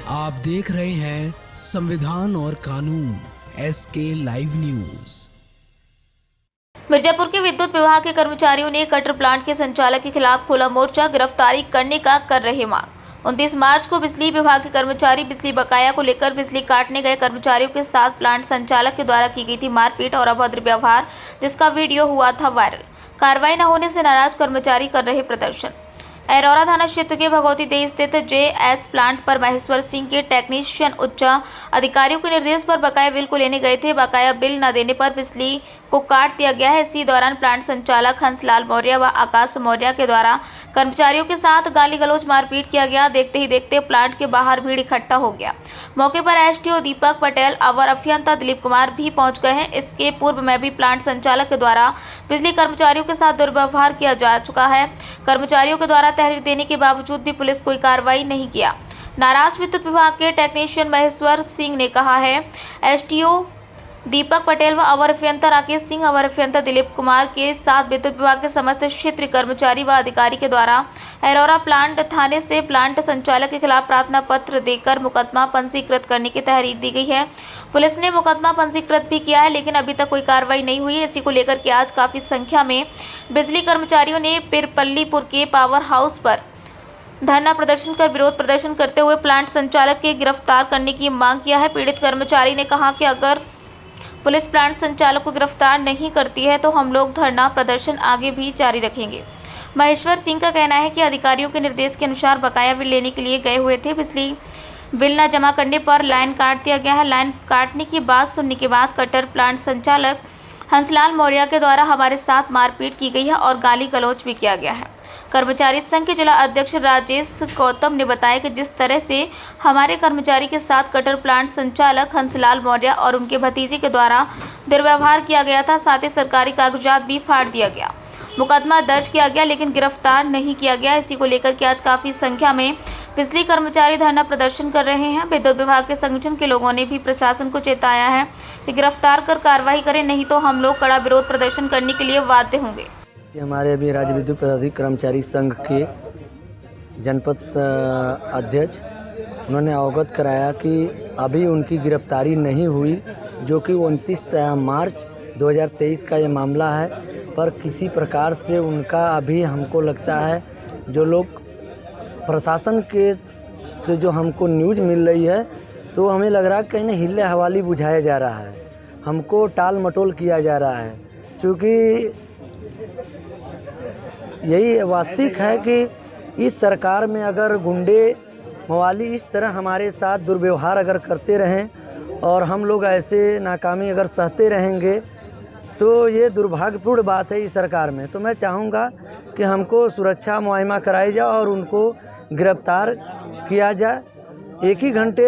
आप देख रहे हैं संविधान और कानून SK लाइव न्यूज। मिर्जापुर के विद्युत विभाग के कर्मचारियों ने कटर प्लांट के संचालक के खिलाफ खुला मोर्चा, गिरफ्तारी करने का कर रहे मांग। 29 मार्च को बिजली विभाग के कर्मचारी बिजली बकाया को लेकर बिजली काटने गए कर्मचारियों के साथ प्लांट संचालक के द्वारा की गई थी मारपीट और अभद्र व्यवहार, जिसका वीडियो हुआ था वायरल। कार्रवाई न होने से नाराज कर्मचारी कर रहे प्रदर्शन। एरौरा थाना क्षेत्र के भगवती देह स्थित JS प्लांट पर महेश्वर सिंह के टेक्नीशियन उच्च अधिकारियों के निर्देश पर बकाया बिल को लेने गए थे। बकाया बिल न देने पर बिजली को काट दिया गया है। इसी दौरान प्लांट संचालक हंसलाल मौर्य व आकाश मौर्य के द्वारा कर्मचारियों के साथ गाली गलौज मारपीट किया गया। देखते ही देखते प्लांट के बाहर भीड़ इकट्ठा हो गया। मौके पर STO दीपक पटेल और अभियंता दिलीप कुमार भी पहुंच गए हैं। इसके पूर्व में भी प्लांट संचालक के द्वारा बिजली कर्मचारियों के साथ दुर्व्यवहार किया जा चुका है। कर्मचारियों के द्वारा तहरीर देने के बावजूद भी पुलिस कोई कार्रवाई नहीं किया। नाराज विद्युत विभाग के टेक्नीशियन महेश्वर सिंह ने कहा है, STO दीपक पटेल व अवर अभियंता राकेश सिंह, अवर अभियंता दिलीप कुमार के साथ विद्युत विभाग के समस्त क्षेत्रीय कर्मचारी व अधिकारी के द्वारा एरौरा प्लांट थाने से प्लांट संचालक के खिलाफ प्रार्थना पत्र देकर मुकदमा पंजीकृत करने की तहरीर दी गई है। पुलिस ने मुकदमा पंजीकृत भी किया है, लेकिन अभी तक कोई कार्रवाई नहीं हुई है। इसी को लेकर के आज काफी संख्या में बिजली कर्मचारियों ने पिरपल्लीपुर के पावर हाउस पर धरना प्रदर्शन कर विरोध प्रदर्शन करते हुए प्लांट संचालक के गिरफ्तार करने की मांग किया है। पीड़ित कर्मचारी ने कहा कि अगर पुलिस प्लांट संचालक को गिरफ्तार नहीं करती है तो हम लोग धरना प्रदर्शन आगे भी जारी रखेंगे। महेश्वर सिंह का कहना है कि अधिकारियों के निर्देश के अनुसार बकाया बिल लेने के लिए गए हुए थे। बिजली बिल न जमा करने पर लाइन काट दिया गया है। लाइन काटने की बात सुनने के बाद कटर प्लांट संचालक हंसलाल मौर्य के द्वारा हमारे साथ मारपीट की गई है और गाली गलौज भी किया गया है। कर्मचारी संघ के जिला अध्यक्ष राजेश गौतम ने बताया कि जिस तरह से हमारे कर्मचारी के साथ कटर प्लांट संचालक हंसलाल मौर्य और उनके भतीजे के द्वारा दुर्व्यवहार किया गया था, साथ ही सरकारी कागजात भी फाड़ दिया गया। मुकदमा दर्ज किया गया लेकिन गिरफ्तार नहीं किया गया। इसी को लेकर के आज काफी संख्या में बिजली कर्मचारी धरना प्रदर्शन कर रहे हैं। विद्युत विभाग के संगठन के लोगों ने भी प्रशासन को चेताया है कि गिरफ्तार कर कार्रवाई करें, नहीं तो हम लोग कड़ा विरोध प्रदर्शन करने के लिए बाध्य होंगे। हमारे अभी राज्य विद्युत पदाधिकारी कर्मचारी संघ के जनपद अध्यक्ष उन्होंने अवगत कराया कि अभी उनकी गिरफ्तारी नहीं हुई, जो कि 29 मार्च 2023 का ये मामला है। पर किसी प्रकार से उनका अभी हमको लगता है जो लोग प्रशासन के से जो हमको न्यूज़ मिल रही है, तो हमें लग रहा है कहीं ना हिले हवाली बुझाया जा रहा है, हमको टाल मटोल किया जा रहा है। क्योंकि यही वास्तविक है कि इस सरकार में अगर गुंडे मवाली इस तरह हमारे साथ दुर्व्यवहार अगर करते रहें और हम लोग ऐसे नाकामी अगर सहते रहेंगे, तो ये दुर्भाग्यपूर्ण बात है इस सरकार में। तो मैं चाहूँगा कि हमको सुरक्षा मुआयना कराई जाए और उनको गिरफ्तार किया जाए। एक ही घंटे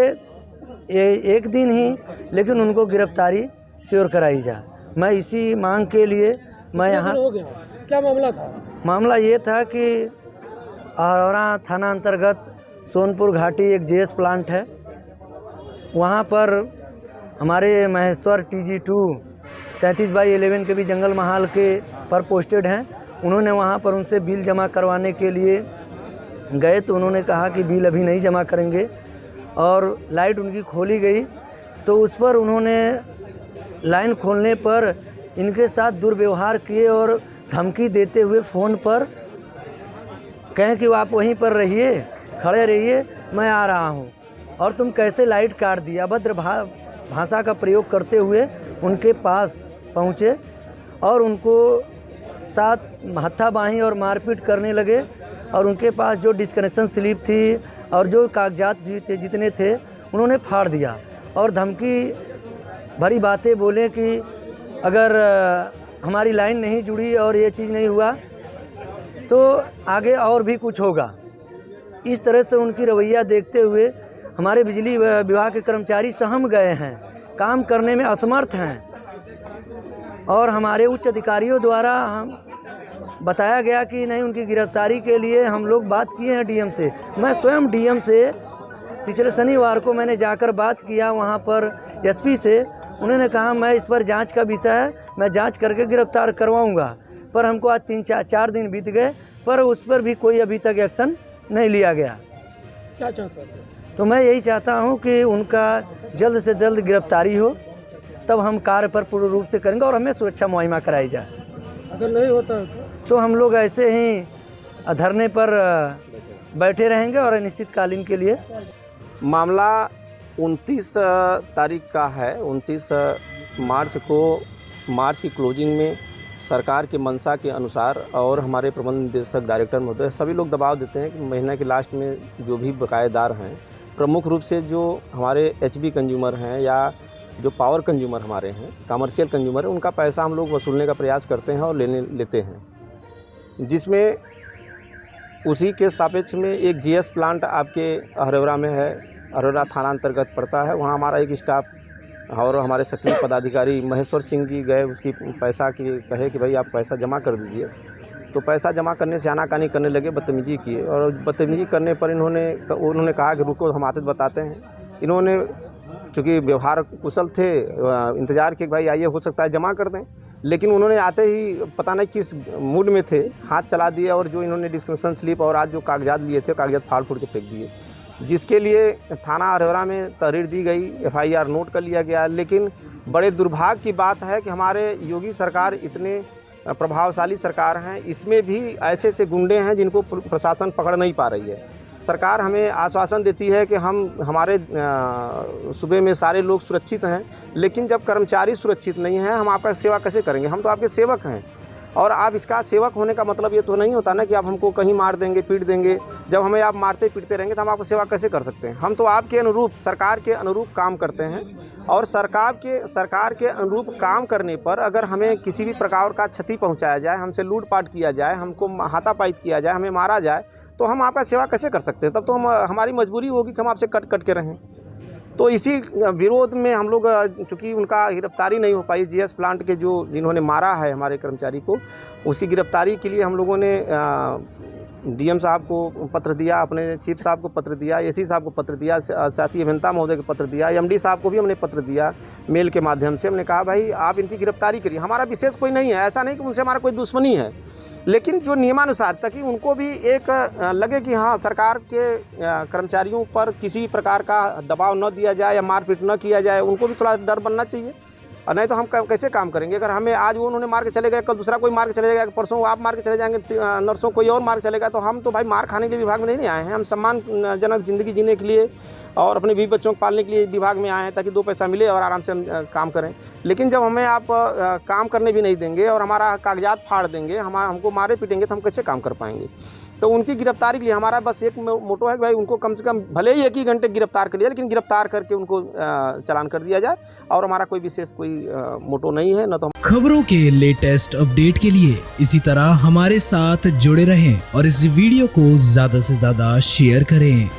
एक दिन ही, लेकिन उनको गिरफ्तारी श्योर कराई जाए। मैं इसी मांग के लिए मैं यहाँ। क्या मामला था? मामला ये था कि एरौरा थाना अंतर्गत सोनपुर घाटी एक JS प्लांट है, वहाँ पर हमारे महेश्वर TG2 33/11 के भी जंगल महाल के पर पोस्टेड हैं। उन्होंने वहाँ पर उनसे बिल जमा करवाने के लिए गए, तो उन्होंने कहा कि बिल अभी नहीं जमा करेंगे और लाइट उनकी खोली गई। तो उस पर उन्होंने लाइन खोलने पर इनके साथ दुर्व्यवहार किए और धमकी देते हुए फ़ोन पर कहें कि आप वहीं पर रहिए, खड़े रहिए, मैं आ रहा हूं, और तुम कैसे लाइट काट दिया। अभद्र भाषा का प्रयोग करते हुए उनके पास पहुंचे और उनको साथ हाथापाई और मारपीट करने लगे। और उनके पास जो डिस्कनेक्शन स्लिप थी और जो कागजात जितने थे उन्होंने फाड़ दिया और धमकी भरी बातें बोले कि अगर हमारी लाइन नहीं जुड़ी और ये चीज़ नहीं हुआ तो आगे और भी कुछ होगा। इस तरह से उनकी रवैया देखते हुए हमारे बिजली विभाग के कर्मचारी सहम गए हैं, काम करने में असमर्थ हैं। और हमारे उच्च अधिकारियों द्वारा हम बताया गया कि नहीं, उनकी गिरफ्तारी के लिए हम लोग बात किए हैं DM से। मैं स्वयं DM से पिछले शनिवार को मैंने जाकर बात किया वहाँ पर SP से। उन्होंने कहा मैं इस पर जांच का विषय है, मैं जांच करके गिरफ्तार करवाऊंगा। पर हमको आज 3-4 दिन बीत गए, पर उस पर भी कोई अभी तक एक्शन नहीं लिया गया। क्या चाहते हैं? तो मैं यही चाहता हूँ कि उनका जल्द से जल्द गिरफ्तारी हो, तब हम कार्य पर पूर्ण रूप से करेंगे और हमें सुरक्षा मुहैया कराई जाए। अगर नहीं होता तो हम लोग ऐसे ही धरने पर बैठे रहेंगे और अनिश्चितकालीन के लिए। मामला 29 तारीख का है। 29 मार्च को मार्च की क्लोजिंग में सरकार के मंशा के अनुसार और हमारे प्रबंध निदेशक डायरेक्टर महोदय सभी लोग दबाव देते हैं कि महीने के लास्ट में जो भी बकायेदार हैं, प्रमुख रूप से जो हमारे एचबी कंज्यूमर हैं या जो पावर कंज्यूमर हमारे हैं, कमर्शियल कंज्यूमर हैं, उनका पैसा हम लोग वसूलने का प्रयास करते हैं और लेते हैं। जिसमें उसी के सापेक्ष में एक जीएस प्लांट आपके अरोरा में है, अरोरा थाना अंतर्गत पड़ता है। वहाँ हमारा एक स्टाफ और हमारे सक्रिय पदाधिकारी महेश्वर सिंह जी गए, उसकी पैसा की कहे कि भाई आप पैसा जमा कर दीजिए। तो पैसा जमा करने से आनाकानी करने लगे, बदतमीजी किए और बदतमीजी करने पर उन्होंने कहा कि रुको हम आते बताते हैं। इन्होंने चूँकि व्यवहार कुशल थे, इंतज़ार किए भाई आइए हो सकता है जमा कर दें, लेकिन उन्होंने आते ही पता नहीं किस मूड में थे, हाथ चला दिए और जो इन्होंने डिस्क्रिप्शन स्लिप और आज जो कागजात लिए थे कागजात फाड़ फूड़ के फेंक दिए, जिसके लिए थाना अरोरा में तहरीर दी गई, एफआईआर नोट कर लिया गया। लेकिन बड़े दुर्भाग्य की बात है कि हमारे योगी सरकार इतने प्रभावशाली सरकार हैं, इसमें भी ऐसे ऐसे गुंडे हैं जिनको प्रशासन पकड़ नहीं पा रही है। सरकार हमें आश्वासन देती है कि हमारे सूबे में सारे लोग सुरक्षित हैं, लेकिन जब कर्मचारी सुरक्षित नहीं हैं हम आपका सेवा कैसे करेंगे? हम तो आपके सेवक हैं और आप इसका सेवक होने का मतलब ये तो नहीं होता ना कि आप हमको कहीं मार देंगे, पीट देंगे। जब हमें आप मारते पीटते रहेंगे तो हम आपको सेवा कैसे कर सकते हैं? हम तो आपके अनुरूप, सरकार के अनुरूप काम करते हैं और सरकार के अनुरूप काम करने पर अगर हमें किसी भी प्रकार का क्षति पहुंचाया जाए, हमसे लूटपाट किया जाए, हमको हाथापाई किया जाए, हमें मारा जाए, तो हम आपका सेवा कैसे कर सकते हैं? तब तो हमारी मजबूरी होगी कि हम आपसे कट के रहें। तो इसी विरोध में हम लोग, चूँकि उनका गिरफ्तारी नहीं हो पाई, जीएस प्लांट के जिन्होंने मारा है हमारे कर्मचारी को, उसकी गिरफ्तारी के लिए हम लोगों ने डीएम साहब को पत्र दिया, अपने चीफ साहब को पत्र दिया, एसी साहब को पत्र दिया, शासी अभियंता महोदय को पत्र दिया, एमडी साहब को भी हमने पत्र दिया मेल के माध्यम से। हमने कहा भाई आप इनकी गिरफ्तारी करिए। हमारा विशेष कोई नहीं है, ऐसा नहीं कि उनसे हमारा कोई दुश्मनी है, लेकिन जो नियमानुसार, ताकि उनको भी एक लगे कि हाँ सरकार के कर्मचारियों पर किसी प्रकार का दबाव न दिया जाए या मारपीट न किया जाए, उनको भी थोड़ा डर बनना चाहिए। और नहीं तो हम कैसे काम करेंगे? अगर हमें आज वो उन्होंने मार के चले गए, कल दूसरा कोई मार के चले जाएगा, परसों आप मार के चले जाएंगे, नर्सों कोई और मार के चलेगा, तो हम तो भाई मार खाने के लिए विभाग में नहीं आए हैं। हम सम्मानजनक ज़िंदगी जीने के लिए और अपने बीवी बच्चों को पालने के लिए विभाग में आए हैं, ताकि 2 पैसा मिले और आराम से हम काम करें। लेकिन जब हमें आप काम करने भी नहीं देंगे और हमारा कागजात फाड़ देंगे, हमको मारे पीटेंगे, तो हम कैसे काम कर पाएंगे? तो उनकी गिरफ्तारी के लिए हमारा बस एक मोटो है कि भाई उनको कम से कम भले ही 1 ही घंटे गिरफ्तार कर लिया, लेकिन गिरफ्तार करके उनको चालान कर दिया जाए। और हमारा कोई विशेष कोई मोटो नहीं है, न तो खबरों के लेटेस्ट अपडेट के लिए इसी तरह हमारे साथ जुड़े रहें और इस वीडियो को ज्यादा से ज्यादा शेयर करें।